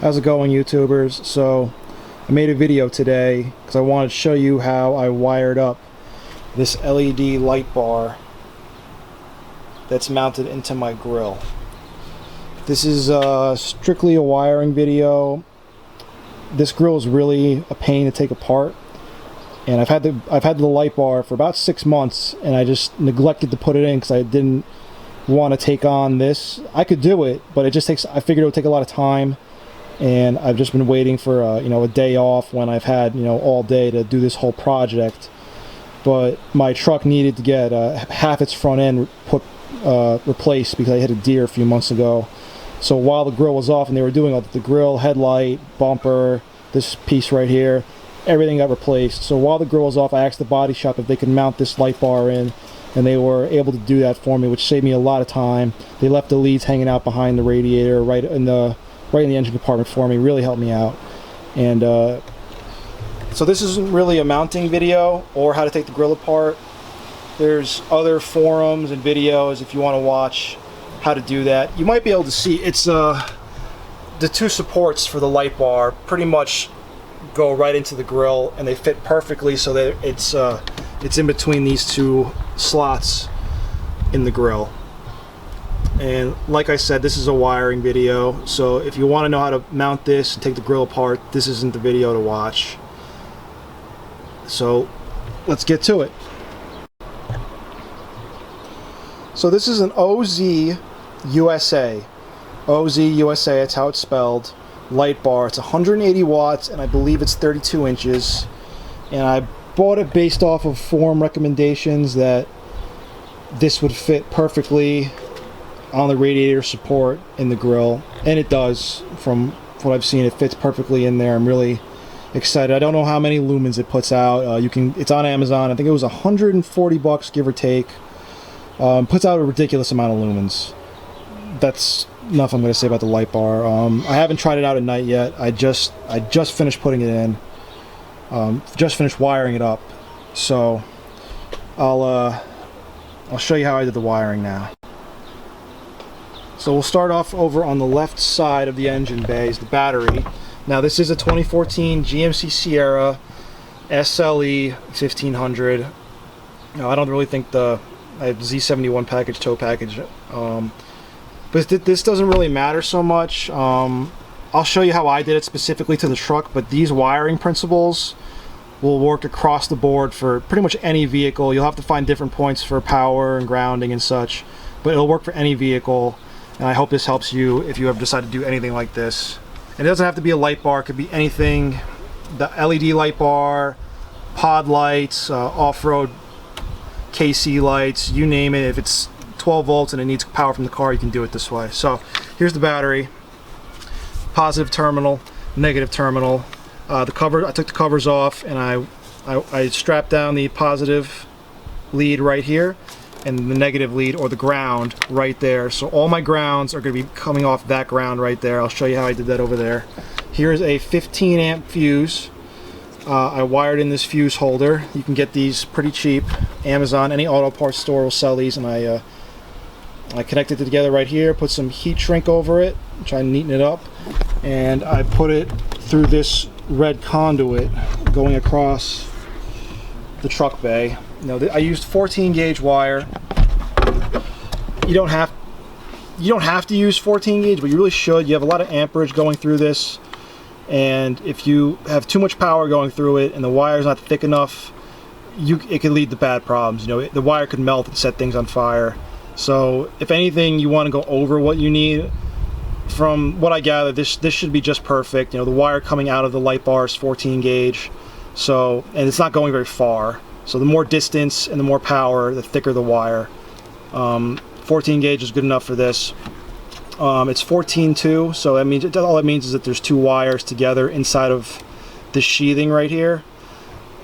How's it going, YouTubers? So I made a video today because I wanted to show you how I wired up this LED light bar that's mounted into my grill. This is strictly a wiring video. This grill is really a pain to take apart, and I've had the light bar for about 6 months, and I just neglected to put it in because I didn't want to take on this. I could do it, but it just takes. I figured it would take a lot of time, and I've just been waiting for a day off when I've had all day to do this whole project. But my truck needed to get half its front end replaced because I hit a deer a few months ago. So while the grill was off and they were doing all the grill, headlight, bumper, this piece right here, everything got replaced. So while the grill was off, I asked the body shop if they could mount this light bar in, and they were able to do that for me, which saved me a lot of time. They left the leads hanging out behind the radiator, right in the engine compartment for me. Really helped me out. And so this isn't really a mounting video or how to take the grill apart. There's other forums and videos if you want to watch how to do that. You might be able to see it's the two supports for the light bar pretty much go right into the grill, and they fit perfectly so that it's in between these two slots in the grill. And like I said, this is a wiring video, so if you want to know how to mount this and take the grill apart, this isn't the video to watch. So let's get to it. So this is an OZ USA. OZ USA, that's how it's spelled. Light bar. It's 180 watts, and I believe it's 32 inches. And I bought it based off of forum recommendations that this would fit perfectly on the radiator support in the grill, and it does. From what I've seen, it fits perfectly in there. I'm really excited. I don't know how many lumens it puts out. It's on Amazon. I think it was 140 bucks, give or take. Puts out a ridiculous amount of lumens. That's enough I'm going to say about the light bar. I haven't tried it out at night yet. I just finished putting it in. Just finished wiring it up. So I'll show you how I did the wiring now. So we'll start off over on the left side of the engine bay is the battery. Now this is a 2014 GMC Sierra SLE 1500. Now I don't really think I have Z71 package, tow package, but this doesn't really matter so much. I'll show you how I did it specifically to the truck, but these wiring principles will work across the board for pretty much any vehicle. You'll have to find different points for power and grounding and such, but it'll work for any vehicle, and I hope this helps you if you ever decide to do anything like this. And it doesn't have to be a light bar, it could be anything. The LED light bar, pod lights, off-road KC lights, you name it. If it's 12 volts and it needs power from the car, you can do it this way. So here's the battery. Positive terminal, negative terminal. The cover, I took the covers off, and I strapped down the positive lead right here and the negative lead, or the ground, right there. So all my grounds are going to be coming off that ground right there. I'll show you how I did that over there. Here's a 15 amp fuse. I wired in this fuse holder. You can get these pretty cheap. Amazon, any auto parts store will sell these, and I connected it together right here, put some heat shrink over it, try and neaten it up, and I put it through this red conduit going across the truck bay. Now I used 14 gauge wire. You don't have to use 14 gauge, but you really should. You have a lot of amperage going through this, and if you have too much power going through it and the wire's not thick enough, it could lead to bad problems. The wire could melt and set things on fire. So if anything, you want to go over what you need. From what I gather, this should be just perfect. The wire coming out of the light bar is 14 gauge, so, and it's not going very far. So the more distance and the more power, the thicker the wire. 14 gauge is good enough for this. It's 14-2, so that means all that means is that there's two wires together inside of the sheathing right here.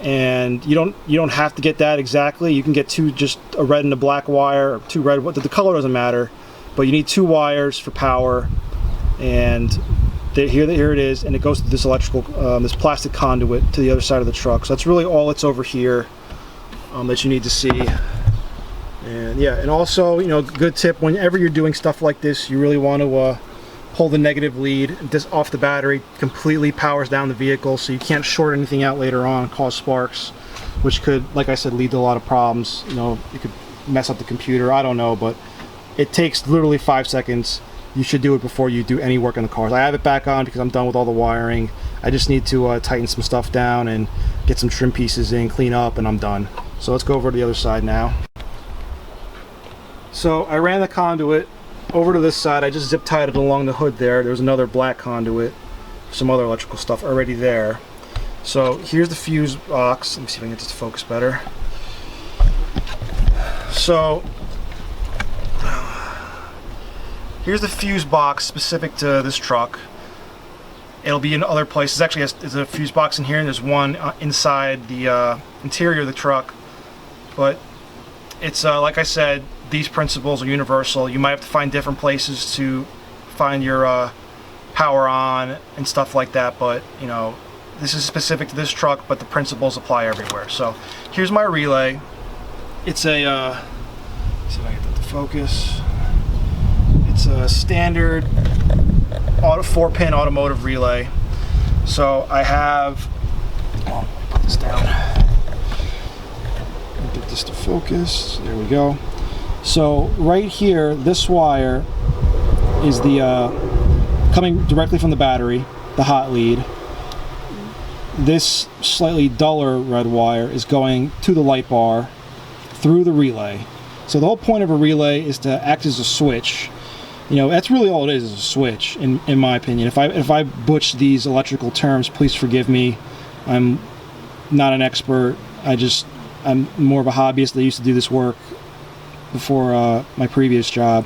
And you don't have to get that exactly. You can get two, just a red and a black wire, or two red. The color doesn't matter, but you need two wires for power. And here it is, and it goes to this electrical, this plastic conduit to the other side of the truck. So that's really all that's over here that you need to see. And yeah, and also, good tip, whenever you're doing stuff like this, you really want to pull the negative lead off the battery, completely powers down the vehicle, so you can't short anything out later on and cause sparks, which could, like I said, lead to a lot of problems. You know, it could mess up the computer, I don't know, but it takes literally 5 seconds. You should do it before you do any work on the cars. I have it back on because I'm done with all the wiring. I just need to tighten some stuff down and get some trim pieces in, clean up, and I'm done. So let's go over to the other side now. So I ran the conduit over to this side. I just zip tied it along the hood there. There's another black conduit, some other electrical stuff already there. So here's the fuse box. Let me see if I can get this to focus better. So here's the fuse box specific to this truck. It'll be in other places. Actually, there's a fuse box in here, and there's one inside the interior of the truck. But it's like I said, these principles are universal. You might have to find different places to find your power on and stuff like that. But you know, this is specific to this truck, but the principles apply everywhere. So here's my relay. It's a let's see if I can get that to focus. It's a standard 4-pin automotive relay. So I have, I'll put this down. Get this to focus. There we go. So right here, this wire is the coming directly from the battery, the hot lead. This slightly duller red wire is going to the light bar through the relay. So the whole point of a relay is to act as a switch. You know, that's really all it is a switch, in my opinion. If I butch these electrical terms, please forgive me. I'm not an expert. I'm more of a hobbyist that used to do this work before my previous job.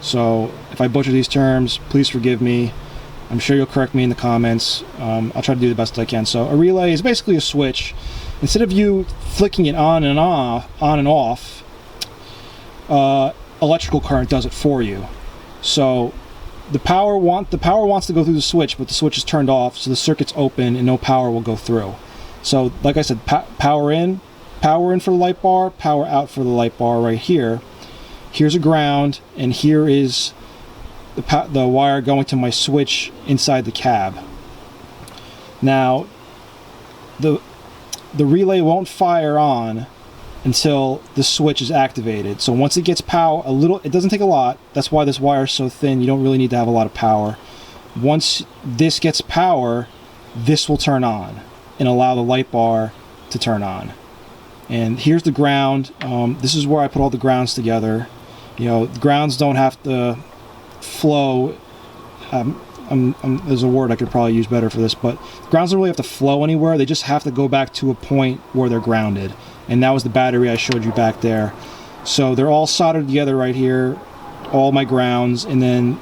So if I butcher these terms, please forgive me. I'm sure you'll correct me in the comments. I'll try to do the best I can. So a relay is basically a switch. Instead of you flicking it on and off, electrical current does it for you. So the power wants to go through the switch, but the switch is turned off, so the circuit's open and no power will go through. So like I said, power in for the light bar, power out for the light bar right here. Here's a ground, and here is the wire going to my switch inside the cab. Now the relay won't fire on until the switch is activated. So once it gets power, it doesn't take a lot. That's why this wire is so thin. You don't really need to have a lot of power. Once this gets power, this will turn on and allow the light bar to turn on. And here's the ground. This is where I put all the grounds together. You know, the grounds don't have to flow. There's a word I could probably use better for this, but grounds don't really have to flow anywhere. They just have to go back to a point where they're grounded. And that was the battery I showed you back there. So they're all soldered together right here, all my grounds, and then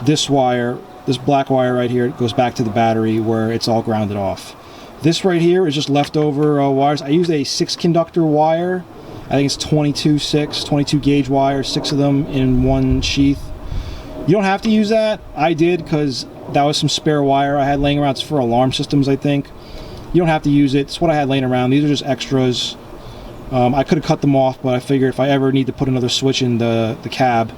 this wire, this black wire right here, goes back to the battery where it's all grounded off. This right here is just leftover wires. I used a 6-conductor wire. I think it's 22 gauge wire, 6 of them in one sheath. You don't have to use that. I did because that was some spare wire I had laying around. It's for alarm systems, I think. You don't have to use it. It's what I had laying around. These are just extras. I could have cut them off, but I figured if I ever need to put another switch in the cab,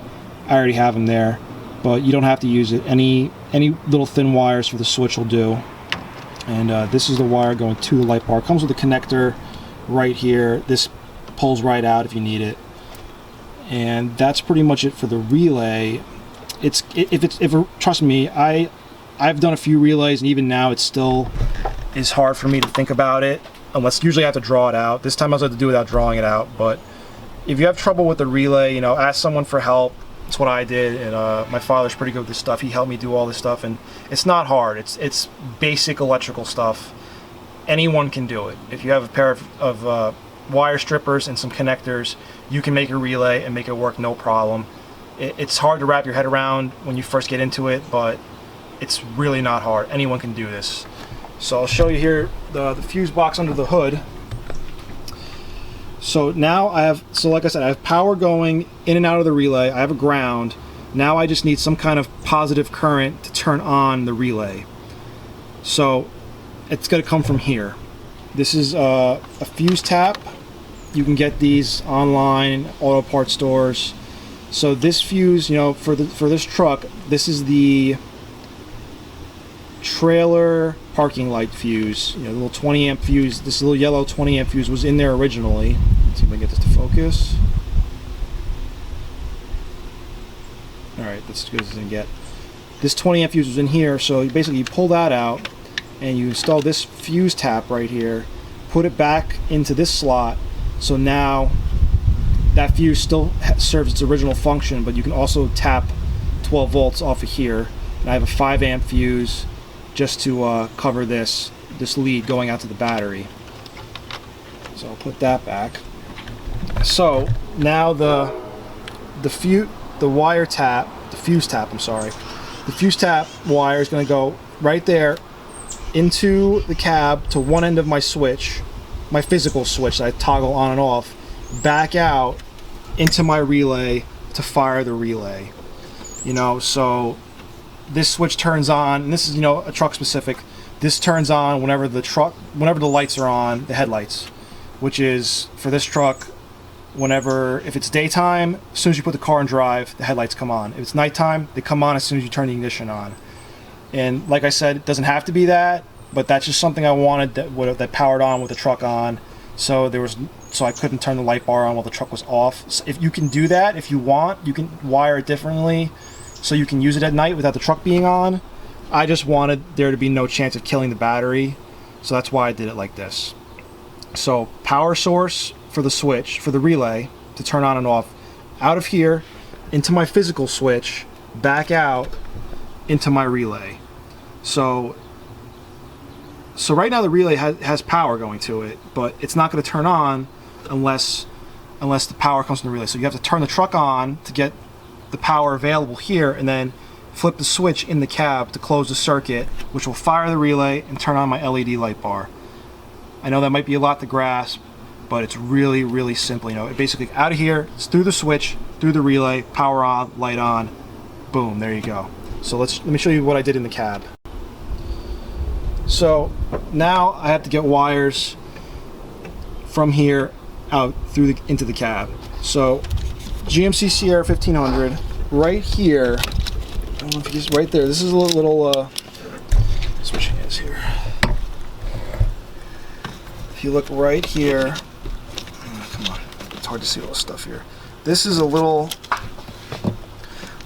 I already have them there. But you don't have to use it. Any little thin wires for the switch will do. And this is the wire going to the light bar. It comes with a connector right here. This pulls right out if you need it. And that's pretty much it for the relay. Trust me, I've done a few relays, and even now it still is hard for me to think about it, unless usually I have to draw it out. This time I was able to do it without drawing it out. But if you have trouble with the relay, you know, ask someone for help. That's what I did, and my father's pretty good with this stuff. He helped me do all this stuff, and it's not hard. It's basic electrical stuff. Anyone can do it. If you have a pair of wire strippers and some connectors, you can make a relay and make it work no problem. It's hard to wrap your head around when you first get into it, but it's really not hard. Anyone can do this. So I'll show you here the fuse box under the hood. So now like I said, I have power going in and out of the relay. I have a ground. Now I just need some kind of positive current to turn on the relay. So it's going to come from here. This is a fuse tap. You can get these online, auto parts stores. So this fuse, you know, for this truck, this is the trailer parking light fuse. You know, the little 20 amp fuse. This little yellow 20 amp fuse was in there originally. Let's see if I can get this to focus. All right, that's as good as it can get. This 20 amp fuse was in here, so basically you pull that out and you install this fuse tap right here, put it back into this slot, so now that fuse still serves its original function, but you can also tap 12 volts off of here. And I have a 5 amp fuse just to cover this lead going out to the battery. So I'll put that back. So now the wire tap, the fuse tap, I'm sorry. The fuse tap wire is going to go right there into the cab to one end of my switch, my physical switch that I toggle on and off, back out into my relay to fire the relay. You know, so this switch turns on, and this is, you know, a truck specific. This turns on whenever the lights are on, the headlights, which is for this truck, if it's daytime, as soon as you put the car in drive, the headlights come on. If it's nighttime, they come on as soon as you turn the ignition on. And like I said, it doesn't have to be that, but that's just something I wanted that powered on with the truck on. So I couldn't turn the light bar on while the truck was off. So if you can do that, if you want, you can wire it differently so you can use it at night without the truck being on. I just wanted there to be no chance of killing the battery, so that's why I did it like this. So power source for the switch, for the relay to turn on and off, out of here into my physical switch, back out into my relay. So right now the relay has power going to it, but it's not going to turn on unless the power comes from the relay. So you have to turn the truck on to get the power available here, and then flip the switch in the cab to close the circuit, which will fire the relay and turn on my LED light bar. I know that might be a lot to grasp, but it's really, really simple. You know, basically out of here, it's through the switch, through the relay, power on, light on, boom, there you go. So let me show you what I did in the cab. So now I have to get wires from here out into the cab. So GMC Sierra 1500 right here. I don't know if you just right there. This is a little switch hands here. If you look right here, come on, it's hard to see all this stuff here. This is a little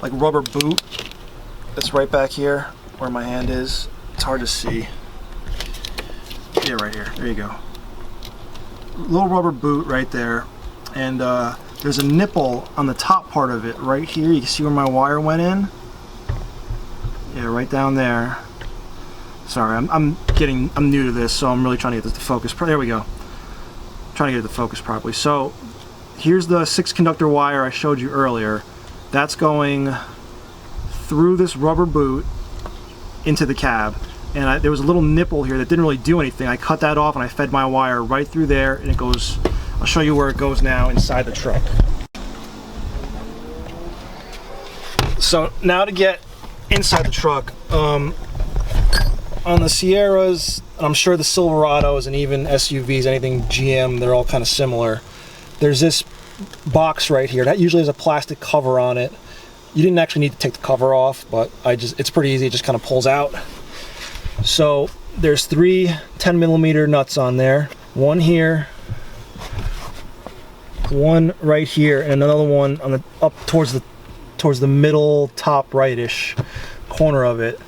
like rubber boot that's right back here where my hand is. It's hard to see. Yeah, right here. There you go. Little rubber boot right there, and there's a nipple on the top part of it right here. You can see where my wire went in. Yeah, right down there. Sorry, I'm new to this, so I'm really trying to get this to focus. There we go. Trying to get it to focus properly. So here's the 6-conductor wire I showed you earlier. That's going through this rubber boot into the cab. And there was a little nipple here that didn't really do anything. I cut that off and I fed my wire right through there, and it goes, I'll show you where it goes now inside the truck. So now to get inside the truck, on the Sierras, I'm sure the Silverados and even SUVs, anything GM, they're all kind of similar. There's this box right here that usually has a plastic cover on it. You didn't actually need to take the cover off, but it's pretty easy. It just kind of pulls out. So there's 3 10mm nuts on there. One here, one right here, and another one on up towards the middle top rightish corner of it.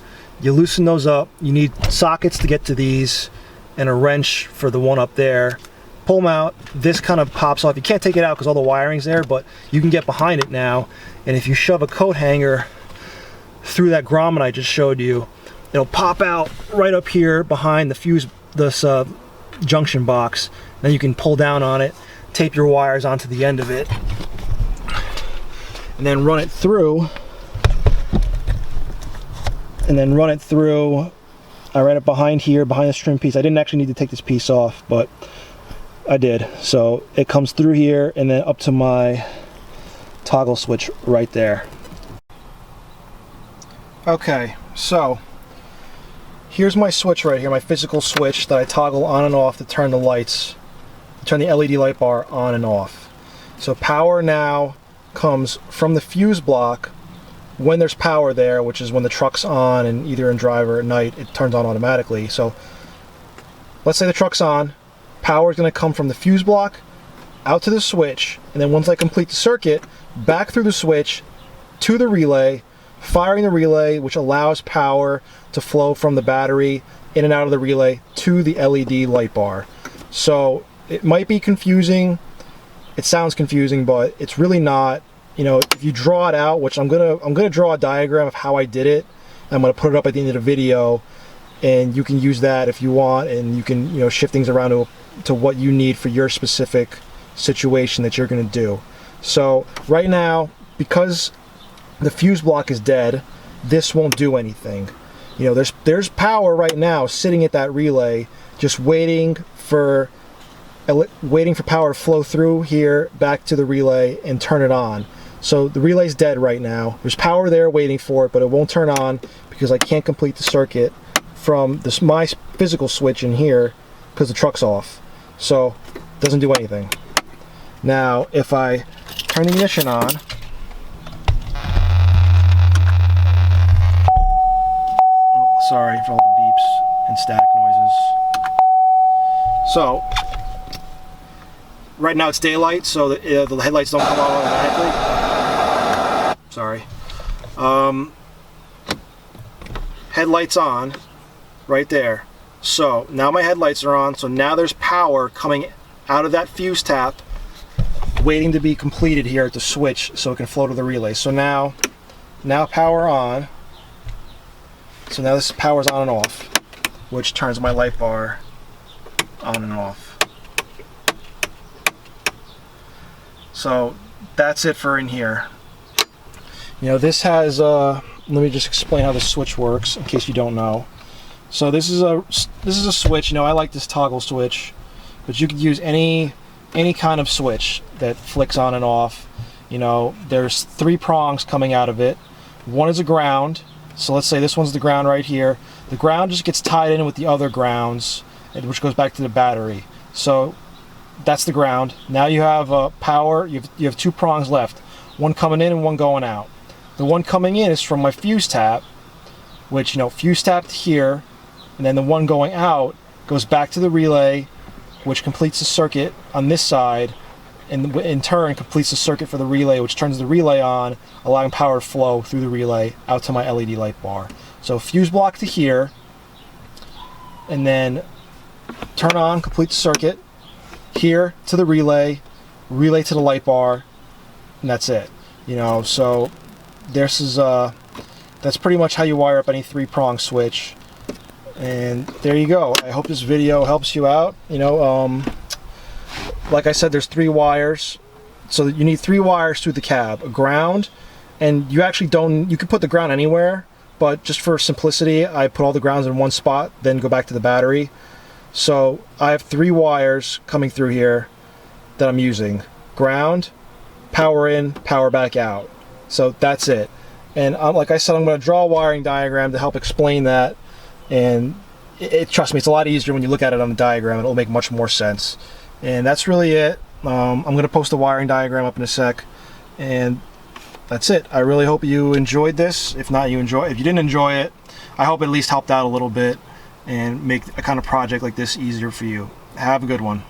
You loosen those up. You need sockets to get to these and a wrench for the one up there. Pull them out. This kind of pops off. You can't take it out because all the wiring's there, but you can get behind it now. And if you shove a coat hanger through that grommet I just showed you, it'll pop out right up here behind the fuse, this junction box. Then you can pull down on it, tape your wires onto the end of it, and then run it through. I ran it behind here, behind this trim piece. I didn't actually need to take this piece off, but I did. So it comes through here and then up to my toggle switch right there. Okay, so here's my switch right here, my physical switch that I toggle on and off to turn the lights, to turn the LED light bar on and off. So power now comes from the fuse block when there's power there, which is when the truck's on, and either in drive or at night it turns on automatically. So let's say the truck's on, power is going to come from the fuse block out to the switch, and then once I complete the circuit, back through the switch to the relay, firing the relay, which allows power to flow from the battery in and out of the relay to the LED light bar. So it might be confusing, it sounds confusing, but it's really not. You know, if you draw it out, which I'm gonna draw a diagram of how I did it, and I'm gonna put it up at the end of the video, and you can use that if you want, and you can, you know, shift things around to what you need for your specific situation that you're gonna do. So right now, because the fuse block is dead, this won't do anything. You know, there's power right now sitting at that relay, just waiting for power to flow through here back to the relay and turn it on. So the relay's dead right now. There's power there waiting for it, but it won't turn on because I can't complete the circuit from my physical switch in here because the truck's off. So it doesn't do anything. Now if I turn the ignition on, sorry for all the beeps and static noises. So right now it's daylight, so the headlights don't come on automatically. Sorry. Headlights on right there. So now my headlights are on, so now there's power coming out of that fuse tap waiting to be completed here at the switch so it can flow to the relay. So now power on. So now this power's on and off, which turns my light bar on and off. So that's it for in here. You know, this has, let me just explain how the switch works in case you don't know. So this is a switch. You know, I like this toggle switch, but you could use any kind of switch that flicks on and off. You know, there's 3 prongs coming out of it. One is a ground. So let's say this one's the ground right here. The ground just gets tied in with the other grounds, which goes back to the battery. So that's the ground. Now you have power. You have 2 prongs left, one coming in and one going out. The one coming in is from my fuse tap, which, you know, fuse tapped here, and then the one going out goes back to the relay, which completes the circuit on this side, and in turn completes the circuit for the relay, which turns the relay on, allowing power to flow through the relay out to my LED light bar. So fuse block to here, and then turn on, complete the circuit, here to the relay to the light bar, and that's it. You know, so this is that's pretty much how you wire up any 3-prong switch. And there you go. I hope this video helps you out. You know, like I said, there's 3 wires, so you need 3 wires through the cab. A ground, and you can put the ground anywhere, but just for simplicity, I put all the grounds in one spot, then go back to the battery. So I have 3 wires coming through here that I'm using. Ground, power in, power back out. So that's it. And like I said, I'm going to draw a wiring diagram to help explain that. And trust me, it's a lot easier when you look at it on the diagram. It'll make much more sense. And that's really it. I'm going to post the wiring diagram up in a sec. And that's it. I really hope you enjoyed this. If you didn't enjoy it, I hope it at least helped out a little bit and make a kind of project like this easier for you. Have a good one.